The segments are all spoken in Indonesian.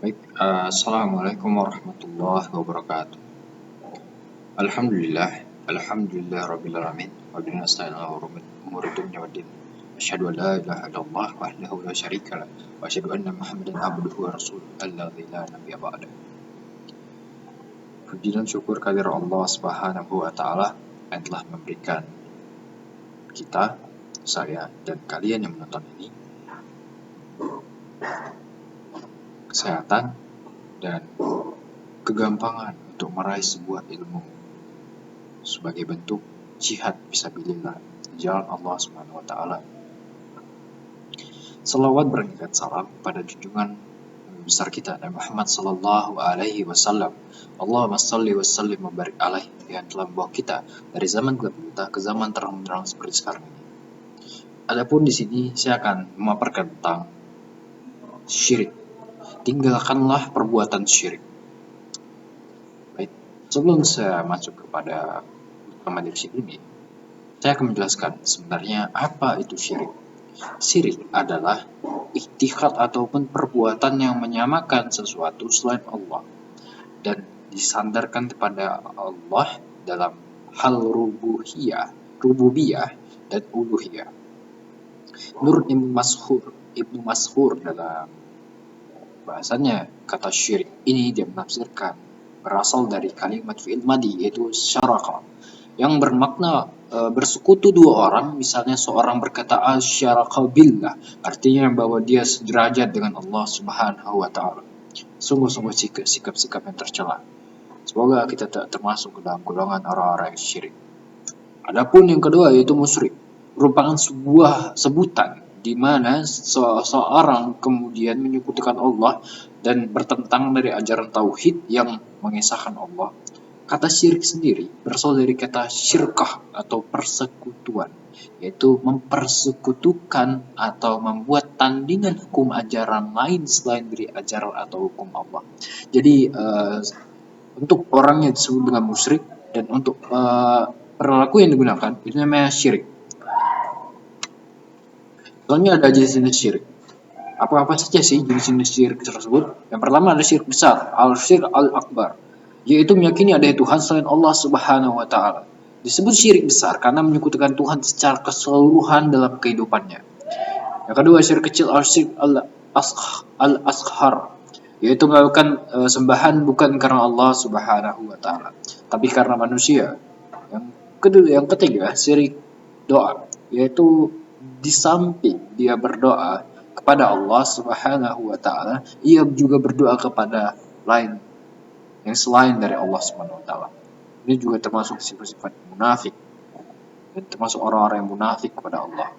Baik, Assalamualaikum warahmatullahi wabarakatuh. Alhamdulillah, Alhamdulillah Rabbil Alamin. Wabillahi nasta'in ala umuri dunya waddin. Asyhadu an la ilaha illallah wahdahu la syarika lah. Wa asyhadu anna Muhammadan abduhu wa rasuluhu alladzi la nabiyya ba'da. Puji dan syukur kehadirat Allah Subhanahu wa taala yang telah memberikan kita, saya dan kalian yang menonton ini kesehatan dan kegampangan untuk meraih sebuah ilmu sebagai bentuk jihad fisabilillah di jalan Allah Subhanahu wa taala. Salawat berikat salam pada junjungan besar kita Nabi Muhammad sallallahu alaihi wasallam. Allahumma shalli wa sallim wa barik alaihi, yang telah membawa kita dari zaman gelap buta ke zaman terang-terang seperti sekarang ini. Adapun di sini saya akan memaparkan tentang syirik. Tinggalkanlah perbuatan syirik. Baik, sebelum saya masuk kepada materi syirik ini, saya akan menjelaskan sebenarnya apa itu syirik. Syirik adalah ikhtiqat ataupun perbuatan yang menyamakan sesuatu selain Allah dan disandarkan kepada Allah dalam hal rububiyah dan uluhiyah. Menurut Ibnu Mas'hur dalam bahasanya, kata syirik ini dia menafsirkan berasal dari kalimat fi'il madi, yaitu syaraka, yang bermakna bersekutu dua orang. Misalnya seorang berkata asyaraka billah, artinya bahwa dia sederajat dengan Allah Subhanahu wa taala. Sungguh-sungguh sikap-sikap yang tercela. Semoga kita tak termasuk ke dalam golongan orang-orang yang syirik. Adapun yang kedua yaitu musyrik, merupakan sebuah sebutan di mana seseorang kemudian menyekutukan Allah dan bertentang dari ajaran tauhid yang mengesahkan Allah. Kata syirik sendiri berasal dari kata syirkah atau persekutuan, yaitu mempersekutukan atau membuat tandingan hukum ajaran lain selain dari ajaran atau hukum Allah. Jadi untuk orang yang disebut dengan musyrik dan untuk perilaku yang digunakan itu namanya syirik. Soalnya ada jenis-jenis syirik. Apa-apa saja sih jenis-jenis syirik tersebut? Yang pertama ada syirik besar, al-syirk al-akbar, yaitu meyakini ada Tuhan selain Allah Subhanahu wa taala. Disebut syirik besar karena menyekutukan Tuhan secara keseluruhan dalam kehidupannya. Yang kedua, syirik kecil, al-syirk al-asghar, yaitu melakukan sembahan bukan karena Allah Subhanahu wa taala, tapi karena manusia. Yang ketiga, syirik doa, yaitu di samping dia berdoa kepada Allah Subhanahu wa taala, ia juga berdoa kepada lain yang selain dari Allah Subhanahu wa taala. Ini juga termasuk sifat-sifat munafik, dan termasuk orang-orang yang munafik kepada Allah.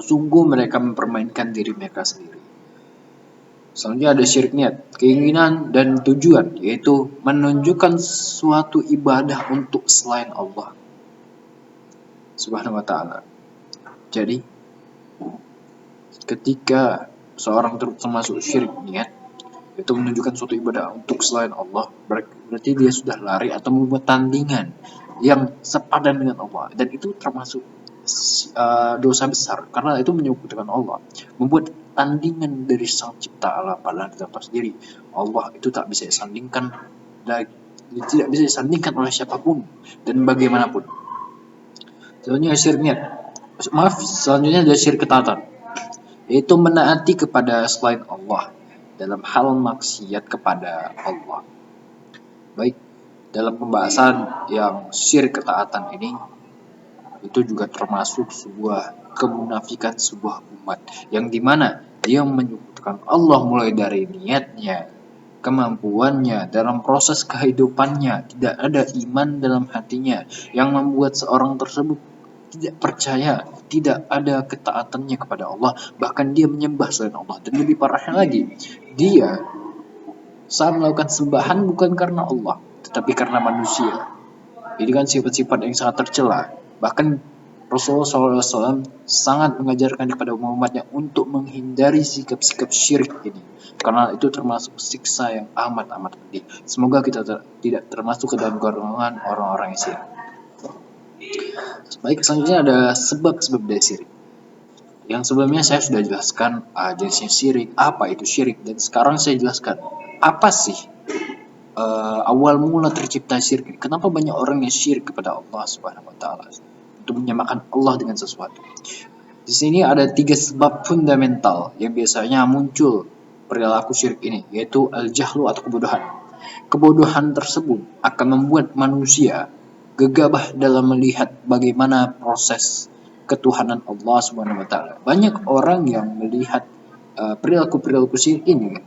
Sungguh mereka mempermainkan diri mereka sendiri. Selanjutnya ada syirik niat, keinginan dan tujuan, yaitu menunjukkan suatu ibadah untuk selain Allah Subhanahu wa taala. Jadi ketika seorang termasuk syirik niat, itu menunjukkan suatu ibadah untuk selain Allah, berarti dia sudah lari atau membuat tandingan yang sepadan dengan Allah, dan itu termasuk dosa besar karena itu menyekutukan Allah, membuat tandingan dari sang cipta Allah. Padahal kita tahu sendiri Allah itu tak bisa disandingkan, tidak bisa disandingkan oleh siapapun dan bagaimanapun. Selanjutnya syirik niat, selanjutnya ada syirik ketaatan, yaitu menaati kepada selain Allah dalam hal maksiat kepada Allah. Baik, dalam pembahasan yang syirik ketaatan ini, itu juga termasuk sebuah kemunafikan sebuah umat, yang dimana dia menyebutkan Allah mulai dari niatnya, kemampuannya, dalam proses kehidupannya, tidak ada iman dalam hatinya yang membuat seorang tersebut tidak percaya, tidak ada ketaatannya kepada Allah, bahkan dia menyembah selain Allah. Dan lebih parahnya lagi, dia saat melakukan sembahan bukan karena Allah, tetapi karena manusia. Ini kan sifat-sifat yang sangat tercela. Bahkan Rasulullah SAW sangat mengajarkan kepada umatnya untuk menghindari sikap-sikap syirik ini, karena itu termasuk siksa yang amat-amat pedih. Semoga kita tidak termasuk ke dalam golongan orang-orang yang syirik. Baik, selanjutnya ada sebab-sebab dari syirik. Yang sebelumnya saya sudah jelaskan jenisnya syirik, apa itu syirik, dan sekarang saya jelaskan apa sih awal mula tercipta syirik. Kenapa banyak orang yang syirik kepada Allah Subhanahu wa taala untuk menyamakan Allah dengan sesuatu. Di sini ada 3 sebab fundamental yang biasanya muncul perilaku syirik ini, yaitu al-jahlu atau kebodohan. Kebodohan tersebut akan membuat manusia gegabah dalam melihat bagaimana proses ketuhanan Allah Subhanahu wa taala. Banyak orang yang melihat perilaku-perilaku syirik ini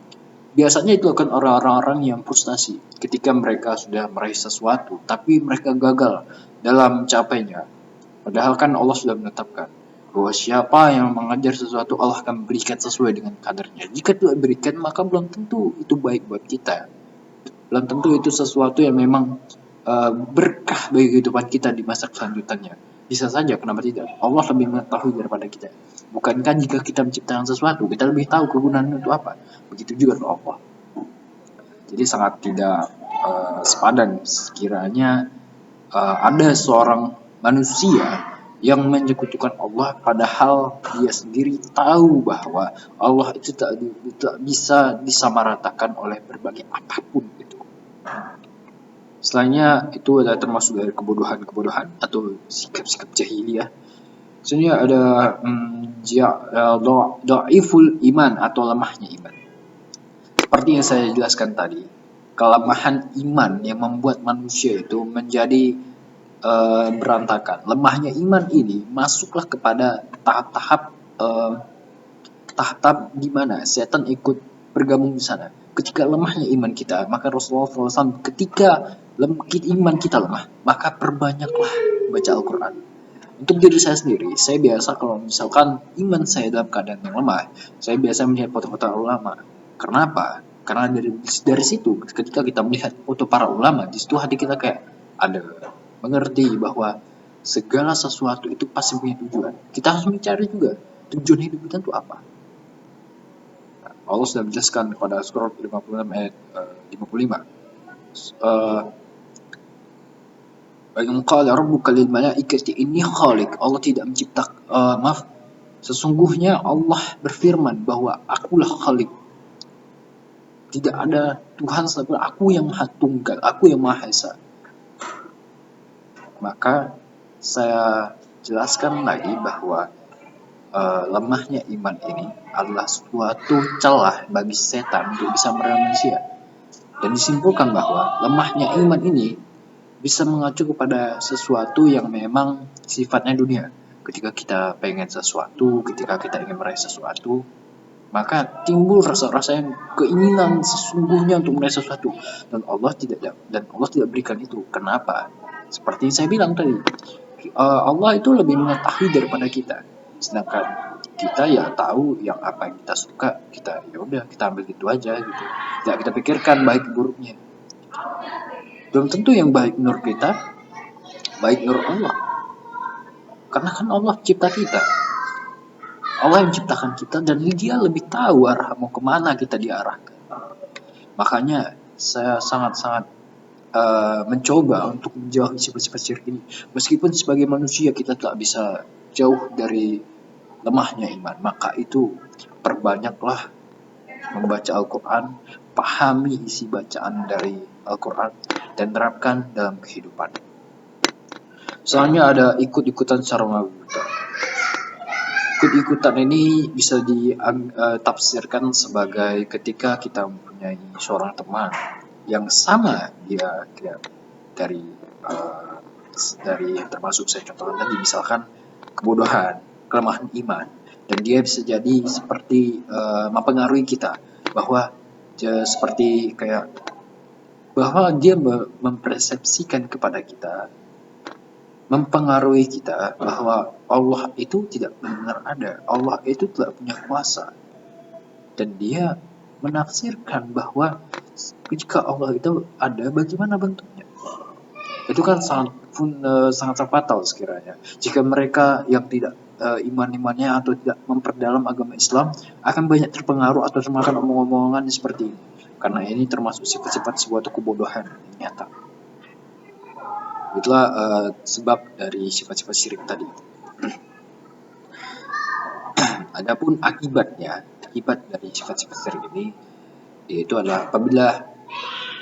biasanya dilakukan orang-orang yang frustasi ketika mereka sudah meraih sesuatu, tapi mereka gagal dalam mencapainya. Padahal kan Allah sudah menetapkan bahwa siapa yang mengajar sesuatu Allah akan berikan sesuai dengan kadarnya. Jika tidak berikan maka belum tentu itu baik buat kita. Belum tentu itu sesuatu yang memang berkah bagi kehidupan kita di masa selanjutnya. Bisa saja, kenapa tidak? Allah lebih mengetahui daripada kita. Bukankah jika kita menciptakan sesuatu, kita lebih tahu kegunaannya itu apa? Begitu juga dengan Allah. Jadi sangat tidak sepadan sekiranya ada seorang manusia yang menyekutukan Allah padahal dia sendiri tahu bahwa Allah itu tak bisa disamaratakan oleh berbagai apapun itu. Selainnya itu adalah termasuk dari kebodohan-kebodohan atau sikap-sikap jahiliyah. Selanjutnya ada dhaiful iman atau lemahnya iman. Seperti yang saya jelaskan tadi, kelemahan iman yang membuat manusia itu menjadi berantakan. Lemahnya iman ini masuklah kepada tahap-tahap di mana setan ikut bergabung di sana. Ketika lemahnya iman kita, maka Rasulullah SAW ketika iman kita lemah, maka perbanyaklah baca Al-Quran. Untuk diri saya sendiri, saya biasa kalau misalkan iman saya dalam keadaan yang lemah, saya biasa melihat foto-foto ulama. Kenapa? Karena dari situ, ketika kita melihat foto para ulama, di situ hati kita kayak ada mengerti bahwa segala sesuatu itu pasti punya tujuan. Kita harus mencari juga tujuan hidup kita itu apa. Allah sudah menjelaskan pada surah 56 ayat 55. Qala rabbuka lil malaikati inni khaliq. Allah tidak menciptakan sesungguhnya Allah berfirman bahwa akulah khaliq. Tidak ada Tuhan selain aku yang maha tunggal, aku yang maha esa. Maka saya jelaskan lagi bahwa lemahnya iman ini adalah suatu celah bagi setan untuk bisa merayu manusia. Dan disimpulkan bahwa lemahnya iman ini bisa mengacu kepada sesuatu yang memang sifatnya dunia. Ketika kita pengen sesuatu, ketika kita ingin meraih sesuatu, maka timbul rasa-rasa yang keinginan sesungguhnya untuk meraih sesuatu, dan Allah tidak berikan itu. Kenapa? Seperti yang saya bilang tadi, Allah itu lebih mengetahui daripada kita, sedangkan kita ya tahu yang apa yang kita suka, kita ya udah kita ambil itu aja gitu, tidak kita pikirkan baik buruknya. Belum tentu yang baik menurut kita baik menurut Allah, karena kan Allah cipta kita, Allah yang menciptakan kita, dan dia lebih tahu arah mau kemana kita diarahkan. Makanya saya sangat-sangat mencoba untuk menjauhi sifat-sifat syirik ini. Meskipun sebagai manusia kita tak bisa jauh dari lemahnya iman, maka itu perbanyaklah membaca Al-Quran, pahami isi bacaan dari Al-Quran, dan terapkan dalam kehidupan. Soalnya ada ikut-ikutan secara buta. Ikut-ikutan ini bisa ditafsirkan sebagai ketika kita mempunyai seorang teman yang sama dia dari termasuk saya contohkan tadi, misalkan kebodohan, kelemahan iman, dan dia bisa jadi seperti mempengaruhi kita bahwa seperti kayak bahwa dia mempersepsikan kepada kita, mempengaruhi kita bahwa Allah itu tidak benar ada, Allah itu tidak punya kuasa, dan dia menafsirkan bahwa jika Allah itu ada, bagaimana bentuknya? Itu kan sangat fatal sekiranya. Jika mereka yang tidak iman-imannya atau tidak memperdalam agama Islam akan banyak terpengaruh atau termakan omong-omongan seperti ini. Karena ini termasuk sifat-sifat sebuah kebodohan yang nyata. Itulah sebab dari sifat-sifat syirik tadi. Adapun akibat dari sifat-sifat syirik ini yaitu adalah apabila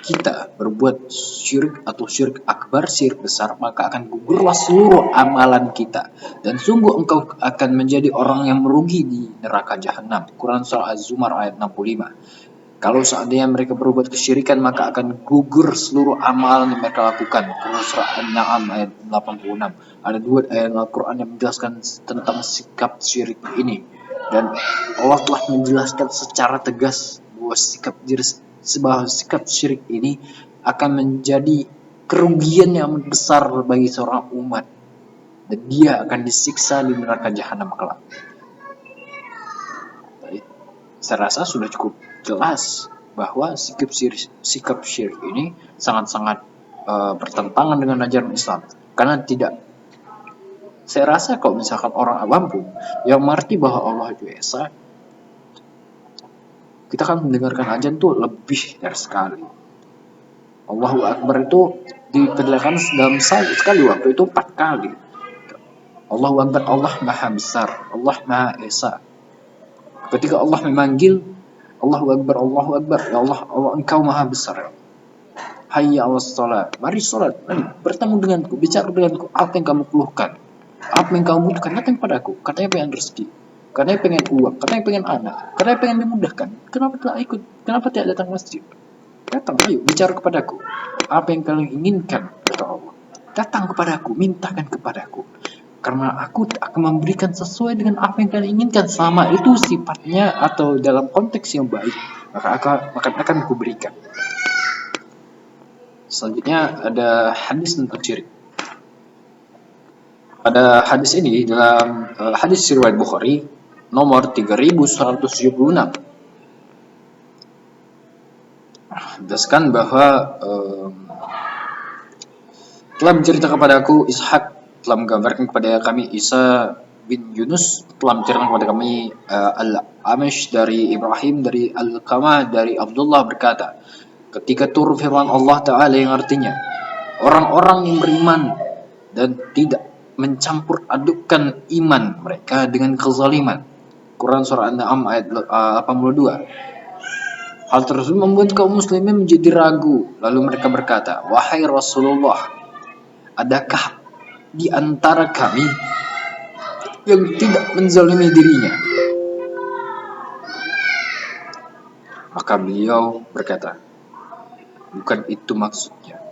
kita berbuat syirik atau syirik akbar, syirik besar, maka akan gugurlah seluruh amalan kita. Dan sungguh engkau akan menjadi orang yang merugi di neraka jahanam. Quran Surah Az-Zumar ayat 65. Kalau seandainya mereka berbuat kesyirikan, maka akan gugur seluruh amalan yang mereka lakukan. Quran Surah An-Na'am ayat 86. Ada dua ayat Al-Quran yang menjelaskan tentang sikap syirik ini. Dan Allah telah menjelaskan secara tegas bahwa sikap syirik ini akan menjadi kerugian yang besar bagi seorang umat, dan dia akan disiksa di neraka jahanam kelak. Saya rasa sudah cukup jelas bahwa sikap syirik ini sangat-sangat bertentangan dengan ajaran Islam. Karena saya rasa kalau misalkan orang awam pun yang mengerti bahwa Allah itu Esa, kita kan mendengarkan azan tuh lebih dari sekali. Allahu Akbar itu diperdengarkan dalam sekali waktu itu 4 kali. Allahu Akbar, Allah Maha Besar, Allah Maha Esa. Ketika Allah memanggil, Allahu Akbar, ya Allah, Engkau Maha Besar. Hayya 'alas shalah, mari sholat, mari bertemu denganku, bicara denganku, apa yang kamu keluhkan, apa yang kamu butuhkan, datang padaku. Katanya pengen rezeki, katanya pengen uang, katanya pengen anak, katanya pengen dimudahkan. Kenapa tidak ikut? Kenapa tidak datang masjid? Datang, ayo bicara kepadaku. Apa yang kalian inginkan, kata Allah. Datang kepadaku, mintakan kepadaku. Karena aku akan memberikan sesuai dengan apa yang kalian inginkan. Selama itu sifatnya atau dalam konteks yang baik, maka akan kuberikan. Selanjutnya ada hadis tentang syirik. Pada hadis ini dalam hadis riwayat Bukhari nomor 3176 jelaskan bahwa telah menceritakan kepadaku Ishak, telah menggambarkan kepada kami Isa bin Yunus, telah menceritakan kepada kami Al-Amash dari Ibrahim, dari Al-Qamah, dari Abdullah berkata, ketika turun firman Allah Ta'ala yang artinya, orang-orang yang beriman dan tidak mencampur adukkan iman mereka dengan kezaliman. Quran Surah An-Na'am ayat 82. Hal tersebut membuat kaum muslimin menjadi ragu. Lalu mereka berkata, wahai Rasulullah, adakah di antara kami yang tidak menzalimi dirinya? Maka beliau berkata, bukan itu maksudnya.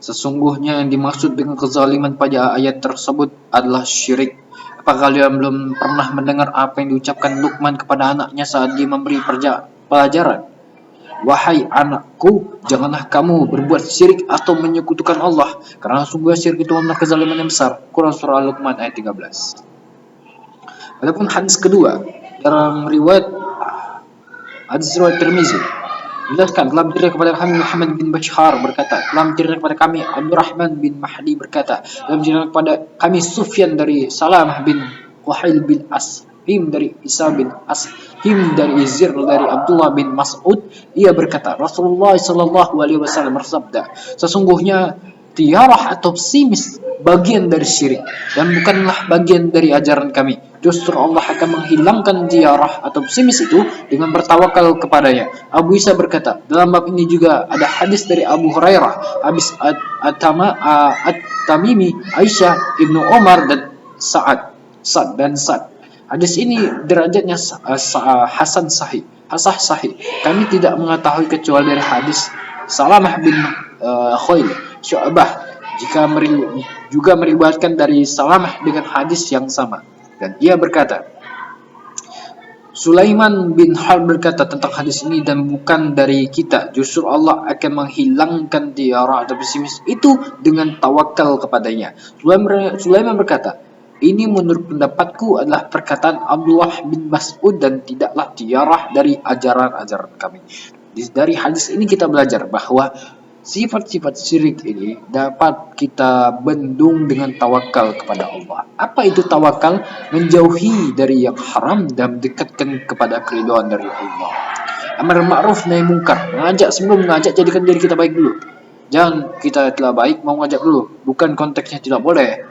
Sesungguhnya yang dimaksud dengan kezaliman pada ayat tersebut adalah syirik. Apa kalian belum pernah mendengar apa yang diucapkan Luqman kepada anaknya saat dia memberi pelajaran? Wahai anakku, janganlah kamu berbuat syirik atau menyekutukan Allah, karena sungguh syirik itu adalah kezaliman yang besar. Quran Surah Luqman ayat 13. Adapun hadis kedua dalam hadis riwayat Tirmizi, jelaskan telah menceritakan kepada kami Muhammad bin Bashar berkata, telah menceritakan kepada kami Abdurrahman bin Mahdi berkata, telah menceritakan kepada kami Sufyan dari Salamah bin Wahail bin Ashim dari Isa bin Ashim dari Izir dari Abdullah bin Mas'ud, ia berkata, Rasulullah sallallahu alaihi wasallam bersabda, sesungguhnya tiarah atau pesimis bagian dari syirik dan bukanlah bagian dari ajaran kami. Justru Allah akan menghilangkan tiarah atau pesimis itu dengan bertawakal kepadanya. Abu Isa berkata, dalam bab ini juga ada hadis dari Abu Hurairah, Abis At-Tamimi, Aisyah, Ibnu Umar dan Sa'ad. Hadis ini derajatnya hasan sahih. Kami tidak mengetahui kecuali dari hadis Salamah bin Khail Syu'bah juga meriwayatkan dari Salamah dengan hadis yang sama, dan ia berkata, Sulaiman bin Harb berkata tentang hadis ini, dan bukan dari kita, justru Allah akan menghilangkan tiara atau pesimis itu dengan tawakal kepadanya. Sulaiman berkata, ini menurut pendapatku adalah perkataan Abdullah bin Mas'ud dan tidaklah tiarah dari ajaran-ajaran kami. Dari hadis ini kita belajar bahwa sifat-sifat syirik ini dapat kita bendung dengan tawakal kepada Allah. Apa itu tawakal? Menjauhi dari yang haram dan mendekatkan kepada keridhaan dari Allah. Amar ma'ruf nahi munkar. Sebelum mengajak, jadikan diri kita baik dulu. Jangan kita telah baik mau ngajak dulu. Bukan konteksnya tidak boleh.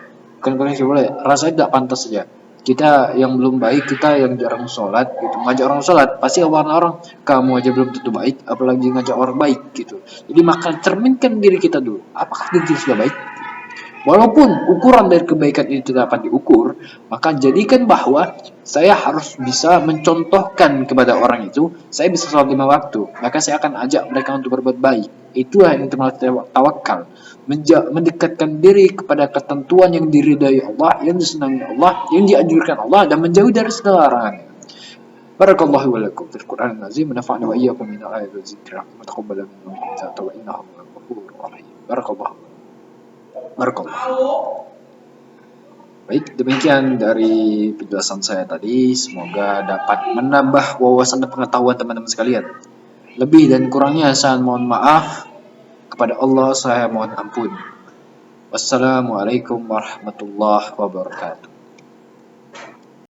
Rasanya tidak pantas saja. Kita yang belum baik, kita yang jarang sholat gitu, ngajak orang sholat pasti orang-orang, kamu aja belum tentu baik apalagi ngajak orang baik gitu. Jadi maka cerminkan diri kita dulu, apakah diri kita sudah baik. Walaupun ukuran dari kebaikan ini tidak dapat diukur, maka jadikan bahwa saya harus bisa mencontohkan kepada orang itu, saya bisa sholat 5 waktu, maka saya akan ajak mereka untuk berbuat baik. Itulah yang termasuk tawakal, mendekatkan diri kepada ketentuan yang diridai Allah, yang disenangi Allah, yang dianjurkan Allah, dan menjauhi dari segala larangan. Barakallahu wa lakum fil Qur'anil azim, nafa'na wa iyyakum min al-ayati wa dzikri wa taqabbala minna wa minkum wa innahu ghafurur rahim. Barakallahu. Barakallahu. Baik, demikian dari penjelasan saya tadi. Semoga dapat menambah wawasan dan pengetahuan teman-teman sekalian. Lebih dan kurangnya saya mohon maaf. Kepada Allah saya mohon ampun. Wassalamualaikum warahmatullahi wabarakatuh.